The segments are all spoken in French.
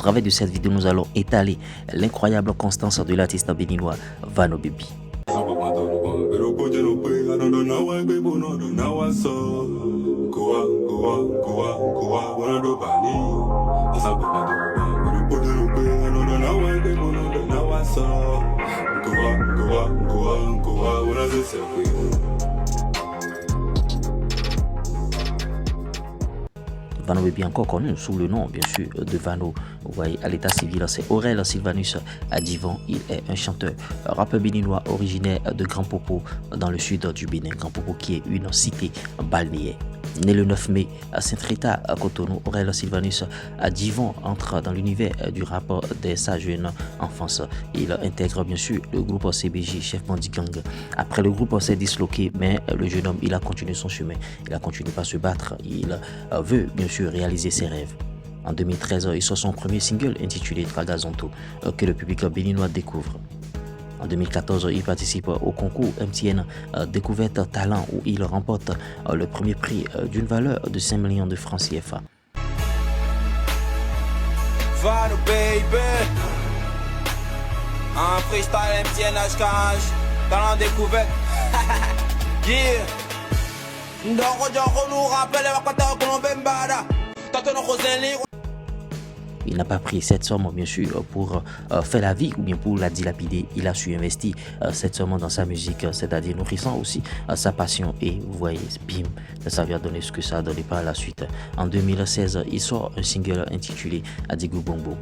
travers de cette vidéo, nous allons étaler l'incroyable constance de l'artiste béninois Vano Baby. Vano Baby, encore connu sous le nom bien sûr de Vano, vous voyez à l'état civil, c'est Aurel Sylvanus Adjivan. Il est un chanteur, rappeur béninois originaire de Grand Popo dans le sud du Bénin. Grand Popo qui est une cité balnéaire. Né le 9 mai à Saint-Rita à Cotonou, Aurel Sylvanus Adjivan entre dans l'univers du rap dès sa jeune enfance. Il intègre bien sûr le groupe CBJ, Chef Bandit Gang. Après le groupe s'est disloqué, mais le jeune homme il a continué son chemin. Il a continué par se battre. Il veut bien sûr réaliser ses rêves. En 2013, il sort son premier single intitulé Tragazonto que le public béninois découvre. En 2014, il participe au concours MTN Découverte Talent où il remporte le premier prix d'une valeur de 5 millions de francs CFA. Vano Baby, un freestyle MTN HKH, Talent Découverte. Yeah. Il n'a pas pris cette somme bien sûr pour faire la vie ou bien pour la dilapider. Il a su investir cette somme dans sa musique, c'est-à-dire nourrissant aussi sa passion. Et vous voyez, bim, ça vient donner ce que ça a donné par la suite. En 2016, il sort un single intitulé Adigo Bongo.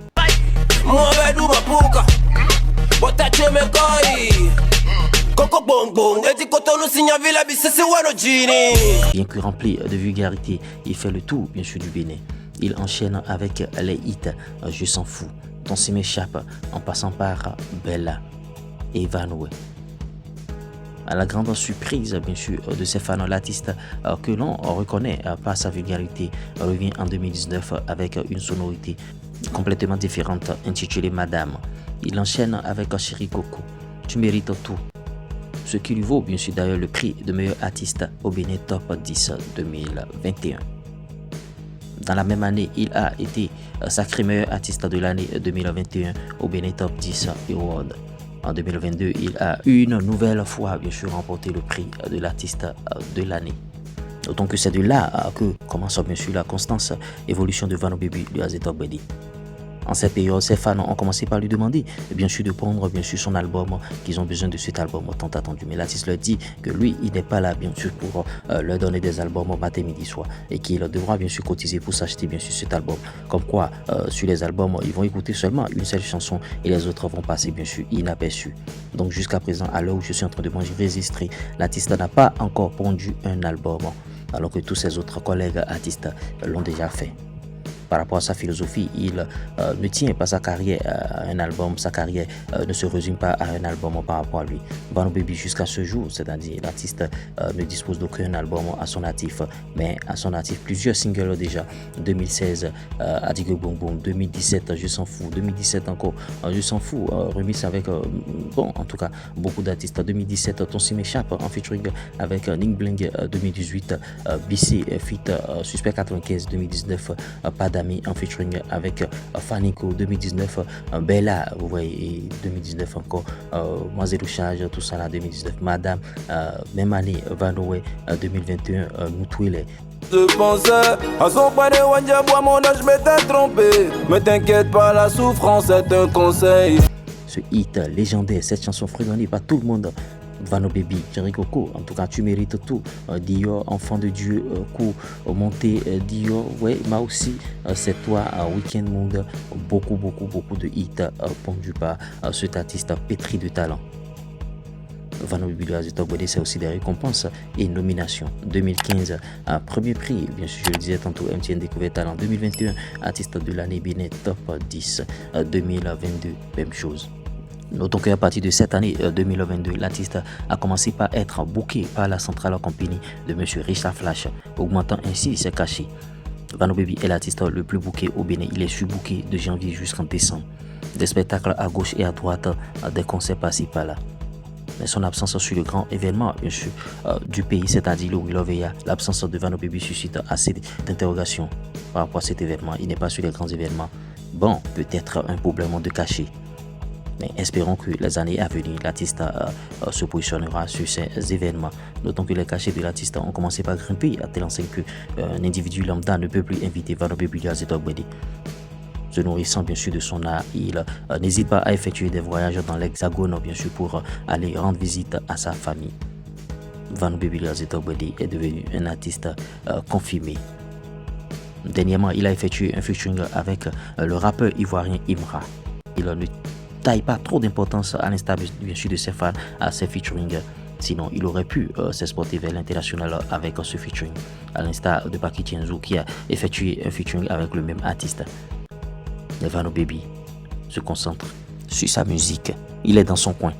Bien que rempli de vulgarité, il fait le tour bien sûr du Bénin. Il enchaîne avec les hits Je s'en fous, Ton si m'échappe, en passant par Bella et Vanoé. À la grande surprise bien sûr de ses fans, l'artiste que l'on reconnaît par sa vulgarité revient en 2019 avec une sonorité complètement différente intitulée Madame. Il enchaîne avec Chéri Coco, Tu mérites tout. Ce qui lui vaut bien sûr d'ailleurs le prix de meilleur artiste au Bénin Top 10 2021. Dans la même année, il a été sacré meilleur artiste de l'année 2021 au Bénin Top 10 Award. En 2022, il a une nouvelle fois bien sûr remporté le prix de l'artiste de l'année. D'autant que c'est de là que commence bien sûr la constante évolution de Vano Baby de Azetok Bedi. En cette période, ses fans ont commencé par lui demander bien sûr de prendre bien sûr son album, qu'ils ont besoin de cet album tant attendu. Mais l'artiste leur dit que lui, il n'est pas là bien sûr pour leur donner des albums matin, midi, soir et qu'il devra bien sûr cotiser pour s'acheter bien sûr cet album. Comme quoi, sur les albums, ils vont écouter seulement une seule chanson et les autres vont passer bien sûr inaperçus. Donc jusqu'à présent, à l'heure où je suis en train de m'enregistrer, l'artiste n'a pas encore pondu un album alors que tous ses autres collègues artistes l'ont déjà fait. Par rapport à sa philosophie, il ne tient pas sa carrière à un album, sa carrière ne se résume pas à un album par rapport à lui. Vano Baby jusqu'à ce jour, c'est-à-dire l'artiste ne dispose d'aucun album à son actif, mais à son actif plusieurs singles déjà. 2016, Adigo Bongo, 2017, Je s'en fous, 2017 encore, Je s'en fous, remix avec, bon en tout cas, beaucoup d'artistes. 2017, Ton si m'échappe en featuring avec Ning Bling, 2018, BC, Fit, Suspect 95, 2019, Pada en featuring avec Fanico, 2019 Bella, vous voyez, et 2019 encore Mazero Charge, tout ça là, 2019 Madame, même année Vanoé, 2021 Moutouile. Je pensais à son panier Wandiabois, mon âge je m'étais trompé. Mais t'inquiète pas, la souffrance est un conseil. Ce hit légendaire, cette chanson fredonnée par tout le monde. Vano Baby, Chéri Coco, en tout cas tu mérites tout. Dior, enfant de Dieu, coup monté Dior, ouais, moi aussi, c'est toi, Weekend Mood, beaucoup de hits pondus par cet artiste pétri de talent. Vano Baby de Azetok Bedi, c'est aussi des récompenses et nominations. 2015, premier prix, bien sûr, je le disais tantôt, MTN Découverte Talent. 2021, artiste de l'année Bénin Top 10. 2022, même chose. Notons qu'à partir de cette année 2022, l'artiste a commencé par être booké par la Central Company de M. Richard Flash, augmentant ainsi ses cachets. Vano Baby est l'artiste le plus booké au Bénin. Il est surbooké de janvier jusqu'en décembre. Des spectacles à gauche et à droite, des concerts par-ci par-là. Mais son absence sur le grand événement bien sûr, du pays, c'est-à-dire le Wiloveya, l'absence de Vano Baby suscite assez d'interrogations par rapport à cet événement. Il n'est pas sur les grands événements. Bon, peut-être un problème de cachet. Mais espérons que les années à venir, l'artiste se positionnera sur ces événements. D'autant que les cachets de l'artiste ont commencé par grimper à tel enseigne qu'un individu lambda ne peut plus inviter Vano Baby à Zetogbedi. Se nourrissant bien sûr de son art, il n'hésite pas à effectuer des voyages dans l'Hexagone bien sûr pour aller rendre visite à sa famille. Vano Baby Zetogbedi est devenu un artiste confirmé. Dernièrement, il a effectué un featuring avec le rappeur ivoirien Imra. Il ne taille pas trop d'importance à l'instar bien sûr de ses fans à ses featuring. Sinon, il aurait pu s'exporter vers l'international avec ce featuring, à l'instar de Paki Tienzo qui a effectué un featuring avec le même artiste. Vano Baby se concentre sur sa musique. Il est dans son coin.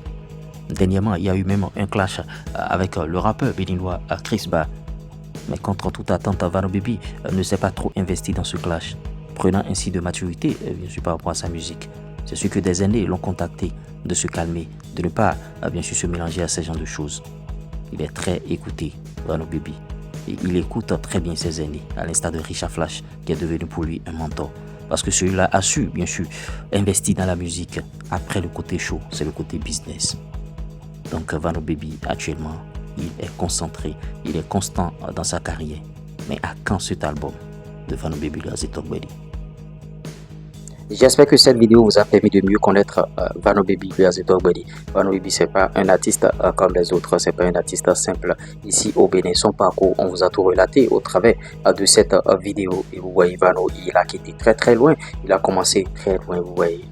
Dernièrement, il y a eu même un clash avec le rappeur béninois Chris Ba. Mais contre toute attente, Vano Baby ne s'est pas trop investi dans ce clash, prenant ainsi de maturité bien sûr par rapport à sa musique. C'est sûr que des aînés l'ont contacté de se calmer, de ne pas bien sûr se mélanger à ce genre de choses. Il est très écouté, Vano Baby, et il écoute très bien ses aînés, à l'instar de Richard Flash, qui est devenu pour lui un mentor. Parce que celui-là a su, bien sûr, investir dans la musique. Après le côté show, c'est le côté business. Donc Vano Baby, actuellement, il est concentré, il est constant dans sa carrière. Mais à quand cet album de Vano Baby Zetogbedi? J'espère que cette vidéo vous a permis de mieux connaître Vano Baby Zetogbedi. Vano Baby, c'est pas un artiste comme les autres, c'est pas un artiste simple. Ici au Bénin, son parcours, on vous a tout relaté au travers de cette vidéo. Et vous voyez, Vano, il a quitté très loin. Il a commencé très loin, vous voyez.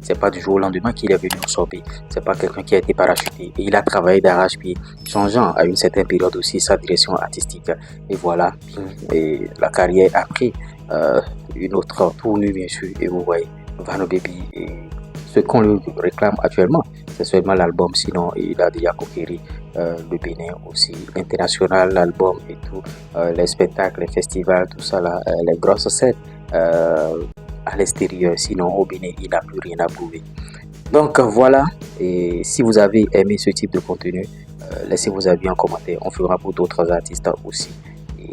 C'est pas du jour au lendemain qu'il est venu au sommet. C'est pas quelqu'un qui a été parachuté. Et il a travaillé d'arrache-pied, changeant à une certaine période aussi sa direction artistique. Et voilà, et la carrière a pris une autre tournure bien sûr. Et vous voyez, Vano Baby, ce qu'on lui réclame actuellement, c'est seulement l'album. Sinon, il a déjà conquéri le Bénin aussi, international, l'album et tout, les spectacles, les festivals, tout ça là, les grosses scènes à l'extérieur. Sinon, au Bénin, il n'a plus rien à prouver. Donc voilà, et si vous avez aimé ce type de contenu, laissez vos avis en commentaire. On fera pour d'autres artistes aussi.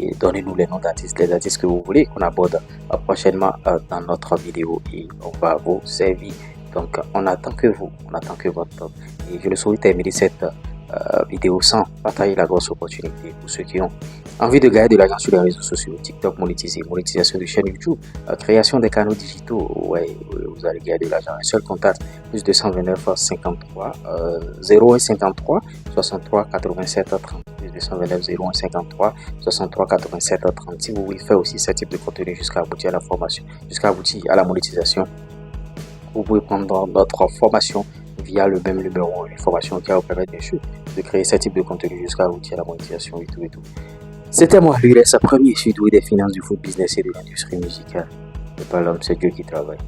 Et donnez-nous les noms d'artistes, les artistes que vous voulez qu'on aborde prochainement dans notre vidéo et on va vous servir. Donc on attend que vous, on attend que votre. Et je le souhaite terminer cette vidéo sans partager la grosse opportunité pour ceux qui ont envie de gagner de l'argent sur les réseaux sociaux, TikTok monétisé, monétisation de chaîne YouTube, création des canaux digitaux. Ouais, vous allez gagner de l'argent. Un seul contact, plus 229 53 01 53 63 87 30. Plus 229 01 53 63 87 30. Si vous voulez faire aussi ce type de contenu jusqu'à aboutir à la formation, jusqu'à aboutir à la monétisation, vous pouvez prendre notre formation via le même numéro, une formation qui va vous permettre bien sûr de créer ce type de contenu jusqu'à aboutir à la monétisation et tout et tout. C'était moi, lui, sa premier sud des finances, du foot business et de l'industrie musicale. C'est pas l'homme, c'est Dieu qui travaille.